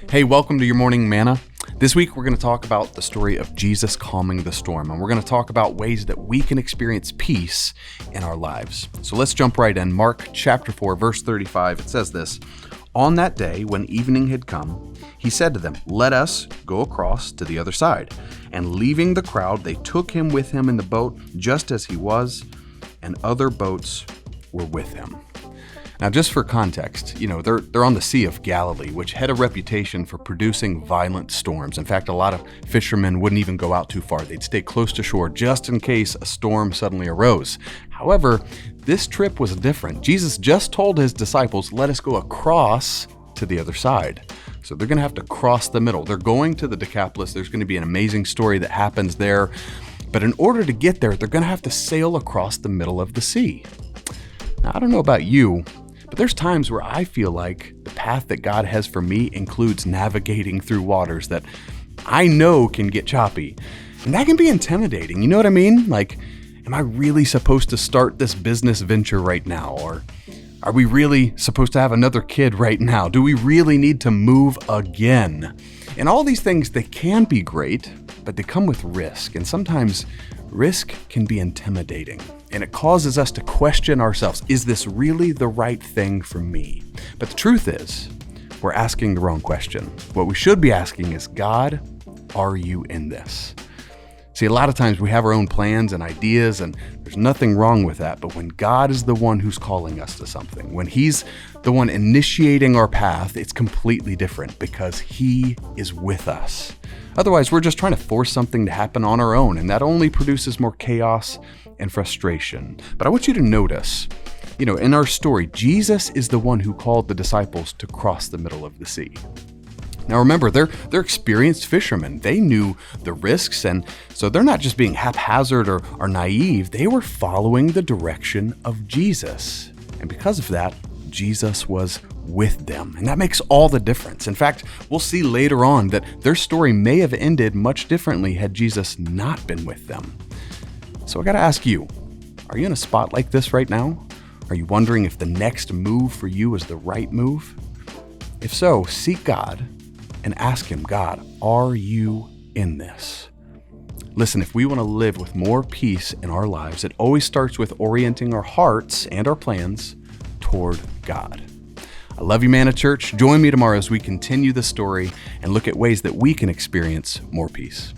Hey, welcome to your morning manna. This week we're going to talk about the story of Jesus calming the storm, and we're going to talk about ways that we can experience peace in our lives. So let's jump right in. Mark chapter 4, verse 35, it says this: "On that day, when evening had come, he said to them, 'Let us go across to the other side.' And leaving the crowd, they took him with him in the boat, just as he was, and other boats were with him." Now, just for context, they're on the Sea of Galilee, which had a reputation for producing violent storms. In fact, a lot of fishermen wouldn't even go out too far. They'd stay close to shore just in case a storm suddenly arose. However, this trip was different. Jesus just told his disciples, "Let us go across to the other side." So they're going to have to cross the middle. They're going to the Decapolis. There's going to be an amazing story that happens there. But in order to get there, they're going to have to sail across the middle of the sea. Now, I don't know about you, but there's times where I feel like the path that God has for me includes navigating through waters that I know can get choppy. And that can be intimidating. You know what I mean? Like, am I really supposed to start this business venture right now? Or are we really supposed to have another kid right now? Do we really need to move again? And all these things, they can be great, but they come with risk. And sometimes risk can be intimidating. And it causes us to question ourselves. Is this really the right thing for me? But the truth is, we're asking the wrong question. What we should be asking is, God, are you in this? See, a lot of times we have our own plans and ideas, and there's nothing wrong with that. But when God is the one who's calling us to something, when he's the one initiating our path, it's completely different because he is with us. Otherwise, we're just trying to force something to happen on our own, and that only produces more chaos and frustration. But I want you to notice, in our story, Jesus is the one who called the disciples to cross the middle of the sea. Now remember, they're experienced fishermen. They knew the risks, and so they're not just being haphazard or naive. They were following the direction of Jesus. And because of that, Jesus was with them. And that makes all the difference. In fact, we'll see later on that their story may have ended much differently had Jesus not been with them. So I got to ask you, are you in a spot like this right now? Are you wondering if the next move for you is the right move? If so, seek God and ask him, God, are you in this? Listen, if we want to live with more peace in our lives, it always starts with orienting our hearts and our plans toward God. I love you, Manna Church. Join me tomorrow as we continue the story and look at ways that we can experience more peace.